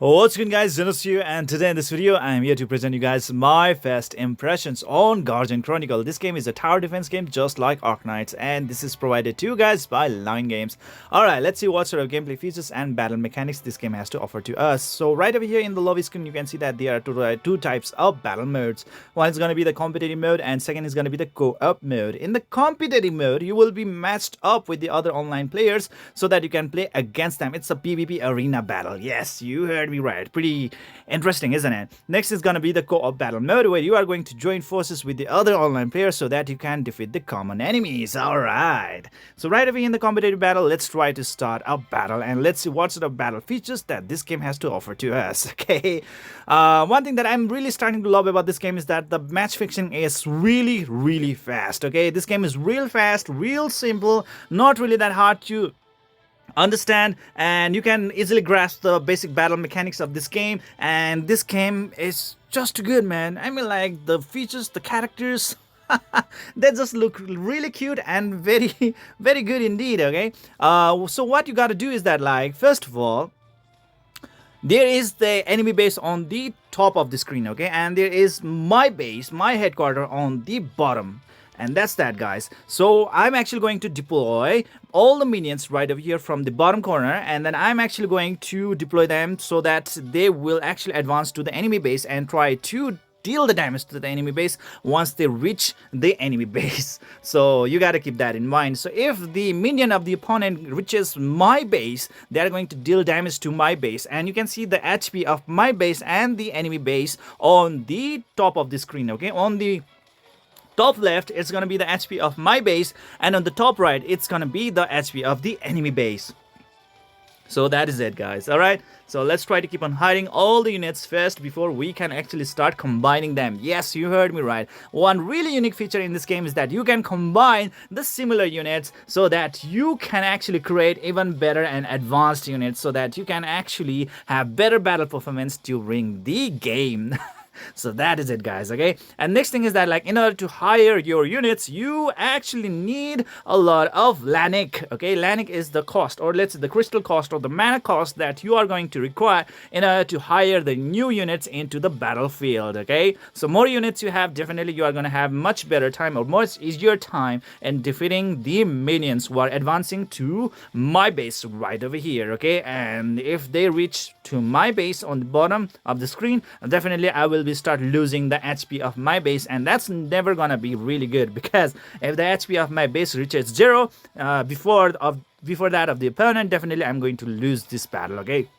What's good guys, Zennosh here, and today in this video I am here to present you guys my first impressions on Gacha Chronicle. This game is a tower defense game just like Knights, and this is provided to you guys by Line Games. Alright, let's see what sort of gameplay features and battle mechanics this game has to offer to us. So right over here in the lobby screen you can see that there are two types of battle modes. One is going to be the competitive mode and second is going to be the co-op mode. In the competitive mode you will be matched up with the other online players so that you can play against them. It's a PvP arena battle. Yes, you heard me right. Pretty interesting, isn't it? Next is gonna be the co-op battle mode, where you are going to join forces with the other online players so that you can defeat the common enemies. Alright, so right away in the competitive battle, let's try to start a battle and let's see what sort of battle features that this game has to offer to us. Okay, one thing that I'm really starting to love about this game is that the match fixing is really fast. Okay, this game is real fast, real simple, not really that hard to understand, and you can easily grasp the basic battle mechanics of this game, and this game is just good, man. I mean, like, the features, the characters, they just look really cute and very good indeed. Okay, so what you gotta do is that, like, first of all, there is the enemy base on the top of the screen, okay, and there is my base, my headquarters on the bottom. And that's that, guys. So I'm actually going to deploy all the minions right over here from the bottom corner, and then I'm actually going to deploy them so that they will actually advance to the enemy base and try to deal the damage to the enemy base once they reach the enemy base. So you gotta keep that in mind. So if the minion of the opponent reaches my base, they are going to deal damage to my base, and you can see the HP of my base and the enemy base on the top of the screen. Okay, on the top left it's gonna be the HP of my base, and on the top right it's gonna be the HP of the enemy base. So that is it, guys. Alright, so let's try to keep on hiding all the units first before we can actually start combining them. Yes, you heard me right. One really unique feature in this game is that you can combine the similar units so that you can actually create even better and advanced units so that you can actually have better battle performance during the game. So that is it, guys. Okay, and next thing is that, like, in order to hire your units you actually need a lot of lanic. Okay, lanic is the cost, or let's say the crystal cost or the mana cost that you are going to require in order to hire the new units into the battlefield. Okay, so more units you have, definitely you are going to have much better time or much easier time in defeating the minions who are advancing to my base right over here. Okay, and if they reach to my base on the bottom of the screen, definitely I will be start losing the HP of my base, and that's never gonna be really good, because if the HP of my base reaches 0 before that of the opponent, definitely I'm going to lose this battle. Okay,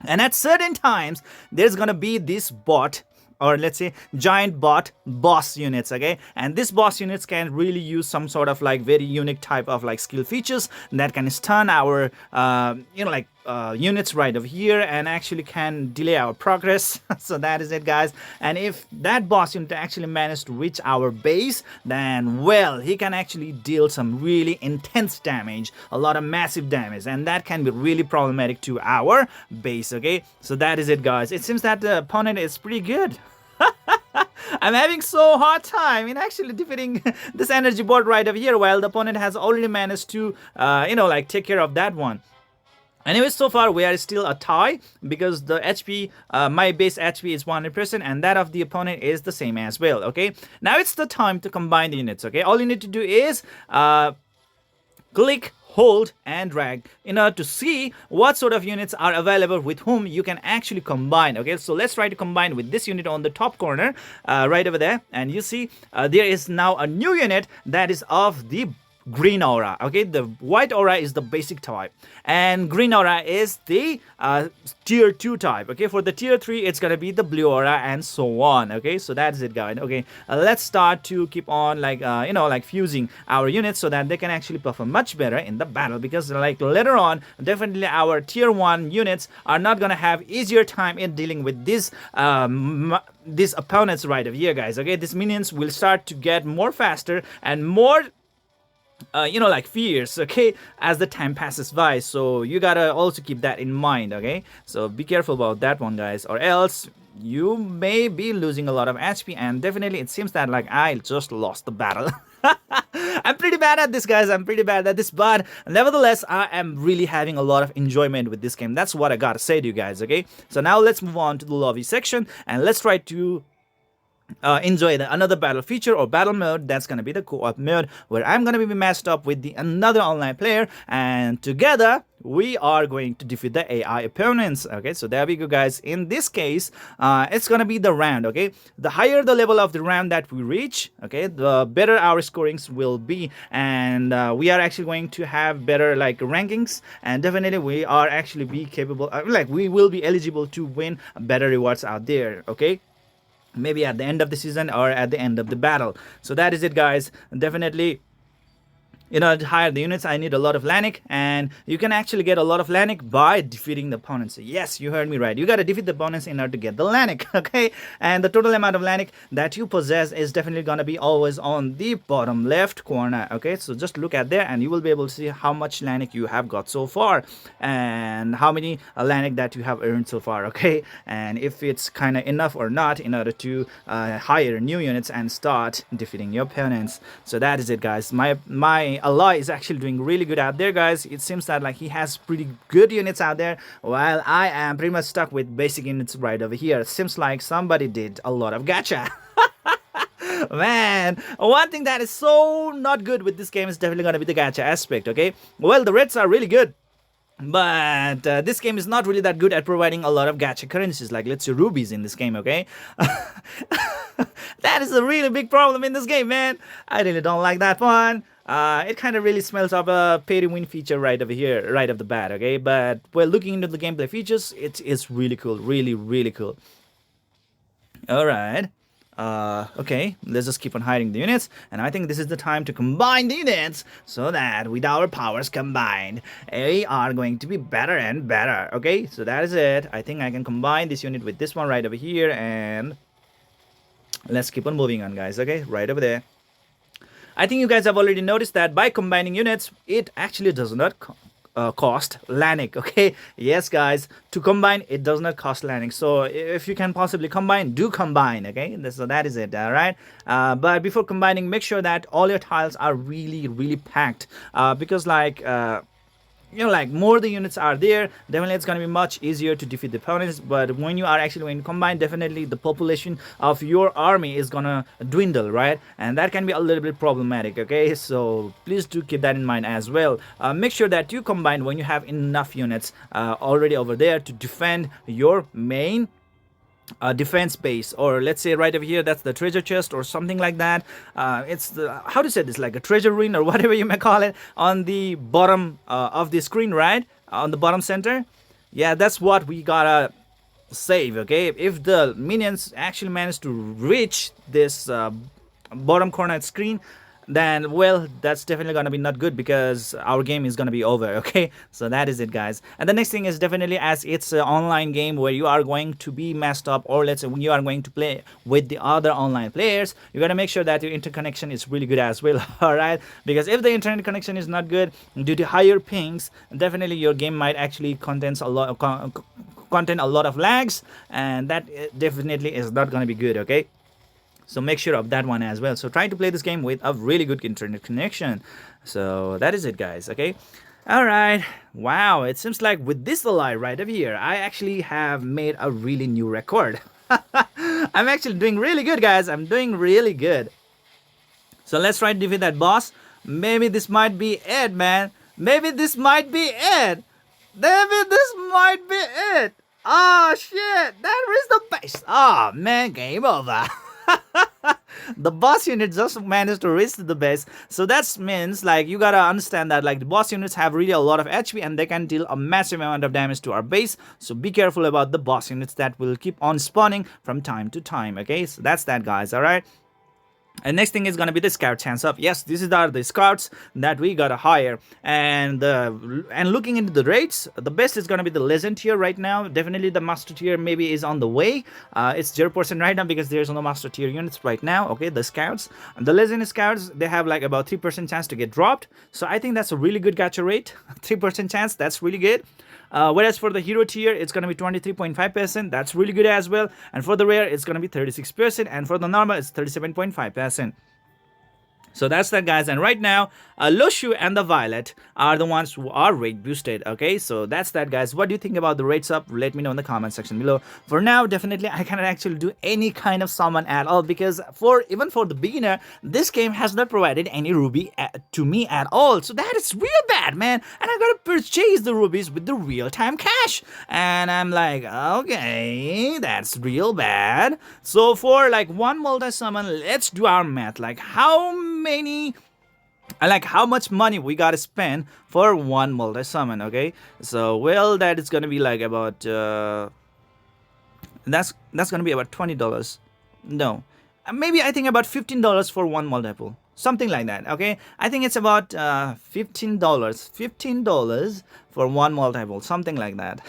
and at certain times there's gonna be this bot, or let's say giant bot boss units. Okay, and this boss units can really use some sort of like very unique type of like skill features that can stun our units right over here and actually can delay our progress. So that is it, guys. And if that boss unit actually managed to reach our base, then well, he can actually deal some really intense damage, a lot of massive damage, and that can be really problematic to our base. Okay, so that is it, guys. It seems that the opponent is pretty good. I'm having so hard time in actually defeating this energy board right over here, while the opponent has already managed to take care of that one. Anyway, so far we are still a tie, because the HP, my base HP is 100% and that of the opponent is the same as well. Okay, now it's the time to combine the units. Okay, all you need to do is click, hold and drag in order to see what sort of units are available with whom you can actually combine. Okay, so let's try to combine with this unit on the top corner right over there, and you see there is now a new unit that is of the green aura. Okay, the white aura is the basic type and green aura is the tier 2 type. Okay, for the tier 3 it's gonna be the blue aura and so on. Okay, so that's it, guys. Okay, let's start to keep on fusing our units so that they can actually perform much better in the battle, because like later on definitely our tier 1 units are not gonna have easier time in dealing with these opponents right over here, guys. Okay, these minions will start to get more faster and more fierce, okay, as the time passes by. So you gotta also keep that in mind. Okay, so be careful about that one, guys, or else you may be losing a lot of HP, and definitely it seems that like I just lost the battle. I'm pretty bad at this, guys. I'm pretty bad at this, but nevertheless, I am really having a lot of enjoyment with this game. That's what I gotta say to you guys, okay? So now let's move on to the lobby section and let's try to enjoy another battle feature or battle mode. That's gonna be the co-op mode where I'm gonna be matched up with another online player, and together we are going to defeat the AI opponents. Okay, so there we go, guys. In this case, it's gonna be the round. Okay, the higher the level of the round that we reach, okay, the better our scorings will be, and we are actually going to have better like rankings, and definitely we are actually be capable, like we will be eligible to win better rewards out there. Okay, maybe at the end of the season or at the end of the battle. So that is it, guys. Definitely, to hire the units, I need a lot of Lanic, and you can actually get a lot of Lanic by defeating the opponents. Yes, you heard me right. You got to defeat the opponents in order to get the Lanic, okay? And the total amount of Lanic that you possess is definitely going to be always on the bottom left corner, okay? So just look at there, and you will be able to see how much Lanic you have got so far, and how many Lanic that you have earned so far, okay? And if it's kind of enough or not in order to hire new units and start defeating your opponents. So that is it, guys. My Allah is actually doing really good out there, guys. It seems that like he has pretty good units out there, while I am pretty much stuck with basic units right over here. It seems like somebody did a lot of gacha. Man, one thing that is so not good with this game is definitely going to be the gacha aspect, okay? Well, the reds are really good, but this game is not really that good at providing a lot of gacha currencies, like let's say rubies in this game, okay? That is a really big problem in this game, man. I really don't like that one. It kind of really smells of a pay to win feature right over here, right off the bat, okay? But well, looking into the gameplay features, it is really cool, really, really cool. Alright. Okay, let's just keep on hiding the units, and I think this is the time to combine the units so that with our powers combined, we are going to be better and better. Okay, so that is it. I think I can combine this unit with this one right over here, and let's keep on moving on, guys. Okay, right over there. I think you guys have already noticed that by combining units, it actually does not cost Lanic, okay? Yes, guys, to combine, it does not cost Lanic. So if you can possibly combine, do combine, okay? So that is it, all right? But before combining, make sure that all your tiles are really, really packed, because like like more the units are there, definitely it's going to be much easier to defeat the opponents. But when you are actually going to combine, definitely the population of your army is gonna dwindle, right? And that can be a little bit problematic, okay? So please do keep that in mind as well. Make sure that you combine when you have enough units already over there to defend your main defense base, or let's say right over here, that's the treasure chest or something like that. It's the, how to say this, like a treasure ruin or whatever you may call it, on the bottom of the screen, right? On the bottom center. Yeah, that's what we gotta save, okay? If the minions actually manage to reach this bottom corner screen, then well, that's definitely gonna be not good, because our game is gonna be over, okay? So that is it, guys. And the next thing is definitely, as it's an online game where you are going to be messed up, or let's say when you are going to play with the other online players, you gotta make sure that your interconnection is really good as well. All right, because if the internet connection is not good due to higher pings, definitely your game might actually contain a lot of lags, and that definitely is not gonna be good, okay? So make sure of that one as well. So try to play this game with a really good internet connection. So that is it, guys, okay? Alright, wow, it seems like with this ally right over here, I actually have made a really new record. I'm actually doing really good, guys. I'm doing really good. So let's try to defeat that boss. Maybe this might be it, man. Maybe this might be it. Maybe this might be it. Oh, shit. That is the base. Oh, man, game over. The boss unit just managed to reach the base. So that means like you gotta understand that like the boss units have really a lot of HP, and they can deal a massive amount of damage to our base. So be careful about the boss units that will keep on spawning from time to time, okay? So that's that, guys. All right. And next thing is gonna be the scout hands up. Yes, these are the scouts that we gotta hire. And looking into the rates, the best is gonna be the legend tier right now. Definitely the master tier maybe is on the way. It's 0% right now because there's no master tier units right now. Okay, the scouts, the legend scouts, they have like about 3% chance to get dropped. So I think that's a really good gacha rate. 3% chance, that's really good. Whereas for the hero tier, it's going to be 23.5%. That's really good as well. And for the rare, it's going to be 36%. And for the normal, it's 37.5%. So that's that, guys. And right now, Loshu and the Violet are the ones who are rate boosted. Okay, so that's that, guys. What do you think about the rates up? Let me know in the comment section below. For now, definitely I cannot actually do any kind of summon at all, because even for the beginner, this game has not provided any ruby to me at all. So that is real bad, man. And I gotta purchase the rubies with the real-time cash. And I'm like, okay, that's real bad. So for like one multi-summon, let's do our math. Like how much money we gotta spend for one multi-summon. Okay, so well, that is gonna be like about that's gonna be about $20. No, maybe I think about $15 for one multiple, something like that. Okay, I think it's about $15 for one multiple, something like that.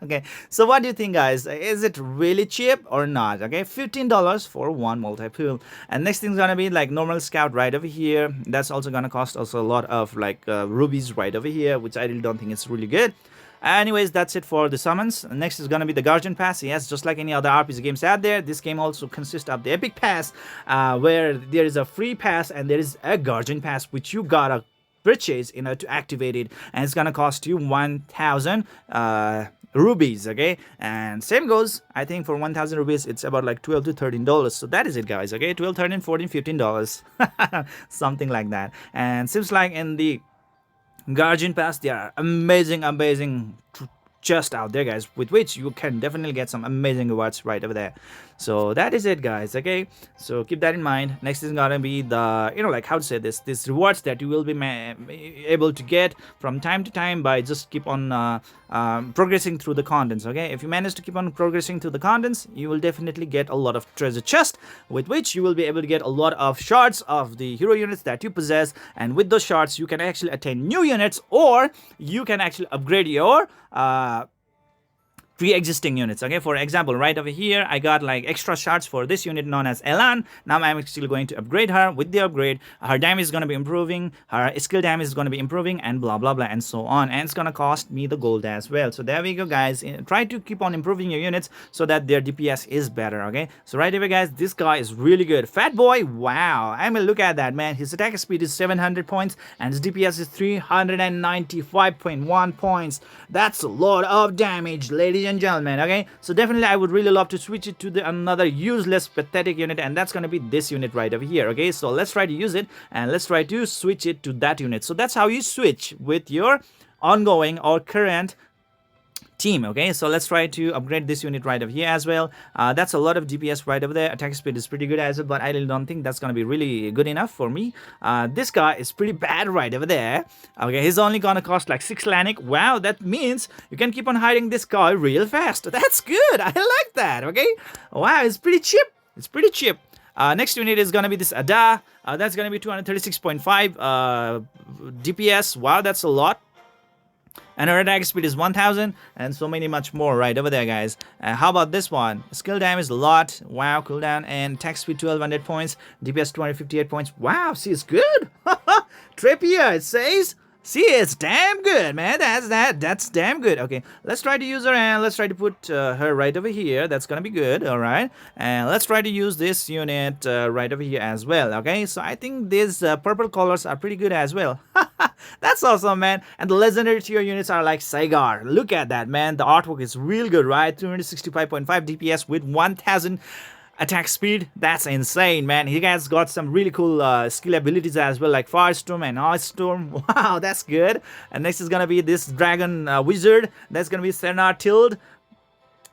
Okay, so what do you think, guys? Is it really cheap or not? Okay, $15 for one multi-pool. And next thing's gonna be like normal scout right over here. That's also gonna cost also a lot of like rubies right over here, which I really don't think it's really good. Anyways, that's it for the summons. Next is gonna be the Guardian Pass. Yes, just like any other RPG games out there, this game also consists of the Epic Pass, where there is a free pass and there is a Guardian Pass, which you gotta purchase in order to activate it, and it's gonna cost you 1,000 rubies. Okay, and same goes, I think for 1,000 rubies it's about like $12 to $13. So that is it, guys. Okay, 12, 13, 14, $15, something like that. And seems like in the Guardian Pass, there are amazing just out there, guys, with which you can definitely get some amazing rewards right over there. So that is it, guys. Okay, so keep that in mind. Next is gonna be the, like how to say this rewards that you will be able to get from time to time by just keep on progressing through the contents. Okay, if you manage to keep on progressing through the contents, you will definitely get a lot of treasure chest, with which you will be able to get a lot of shards of the hero units that you possess, and with those shards you can actually attain new units, or you can actually upgrade your pre-existing units. Okay, for example, right over here I got like extra shards for this unit known as Elan. Now I'm actually going to upgrade her. With the upgrade, her damage is going to be improving, her skill damage is going to be improving, and blah blah blah and so on, and it's going to cost me the gold as well. So there we go, guys. Try to keep on improving your units so that their DPS is better. Okay, so right here, guys, this guy is really good. Fat boy, wow, I mean, look at that, man. His attack speed is 700 points and his DPS is 395.1 points. That's a lot of damage, ladies and gentlemen. Okay, so definitely I would really love to switch it to another useless pathetic unit, and that's gonna be this unit right over here. Okay, so let's try to use it and let's try to switch it to that unit. So that's how you switch with your ongoing or current team. Okay, so let's try to upgrade this unit right over here as well. That's a lot of DPS right over there. Attack speed is pretty good as well, but I really don't think that's gonna be really good enough for me. This guy is pretty bad right over there. Okay, he's only gonna cost like 6 Lanic. Wow, that means you can keep on hiding this guy real fast. That's good, I like that. Okay, wow, it's pretty cheap. It's pretty cheap. Next unit is gonna be this Ada. That's gonna be 236.5 DPS. Wow, that's a lot. And her attack speed is 1000, and so many much more right over there, guys. How about this one? Skill damage a lot. Wow, cooldown and attack speed 1200 points, DPS 258 points. Wow, see, it's good. Trippier, it says. See, it's damn good, man. That's damn good. Okay, let's try to use her, and let's try to put her right over here. That's gonna be good. All right, and let's try to use this unit right over here as well. Okay, so I think these purple colors are pretty good as well. That's awesome, man. And the legendary tier units are like Saigar. Look at that, man. The artwork is real good, right? 265.5 DPS with 1000 attack speed. That's insane, man. He guys got some really cool skill abilities as well, like Firestorm and Ice Storm. Wow, that's good. And next is gonna be this Dragon Wizard. That's gonna be Senar Tild.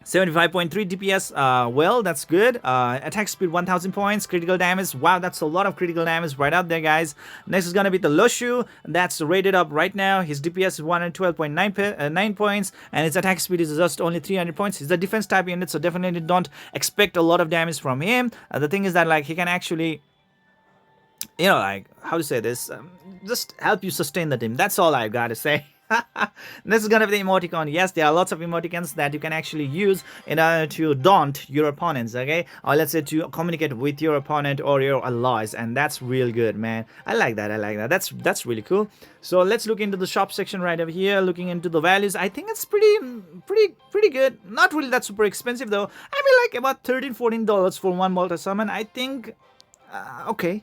75.3 DPS, well, that's good. Attack speed 1000 points, critical damage. Wow, that's a lot of critical damage right out there, guys. Next is gonna be the Loshu. That's rated up right now. His DPS is 112.9 points, and his attack speed is just only 300 points. He's a defense type unit, so definitely don't expect a lot of damage from him. The thing is that, like, he can actually, like, how to say this, just help you sustain the team. That's all I gotta say. This is gonna be the emoticon. Yes, there are lots of emoticons that you can actually use in order to daunt your opponents, okay, or let's say to communicate with your opponent or your allies, and that's real good, man. I like that. That's really cool. So let's look into the shop section right over here. Looking into the values, I think it's pretty good. Not really that super expensive though. I mean, like about $13-14 for one multi summon. I think Okay.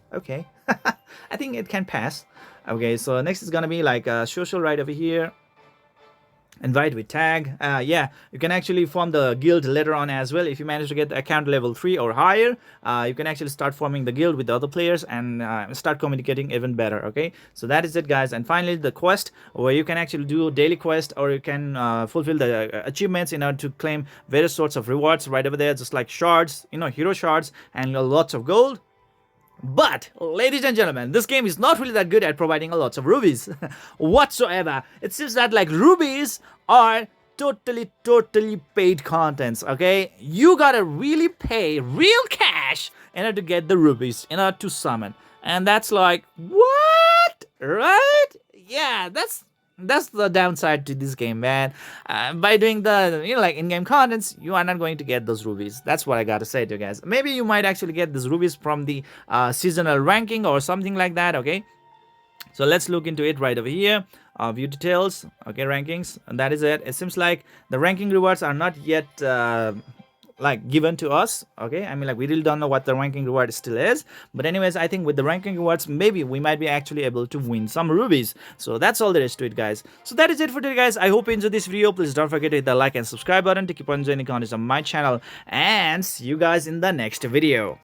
I think it can pass. Okay, so next is gonna be like social right over here. Invite with tag. Yeah, you can actually form the guild later on as well. If you manage to get the account level 3 or higher, you can actually start forming the guild with the other players and start communicating even better. Okay, so that is it, guys. And finally, the quest, where you can actually do daily quest, or you can fulfill the achievements in order to claim various sorts of rewards right over there, just like shards, hero shards, and lots of gold. But, ladies and gentlemen, this game is not really that good at providing a lot of rubies whatsoever. It seems that like rubies are totally paid contents, okay? You gotta really pay real cash in order to get the rubies, in order to summon. And that's like, what? Right? Yeah, that's the downside to this game, man. By doing the like in-game contents, you are not going to get those rubies. That's what I gotta say to you guys. Maybe you might actually get these rubies from the seasonal ranking or something like that. Okay, so let's look into it right over here. View details. Okay, rankings, and that is it. It seems like the ranking rewards are not yet like given to us. Okay, I mean, like, we really don't know what the ranking reward still is, but anyways, I think with the ranking rewards, maybe we might be actually able to win some rubies. So that's all there is to it, guys. So that is it for today, guys. I hope you enjoyed this video. Please don't forget to hit the like and subscribe button to keep on enjoying the content on my channel, and see you guys in the next video.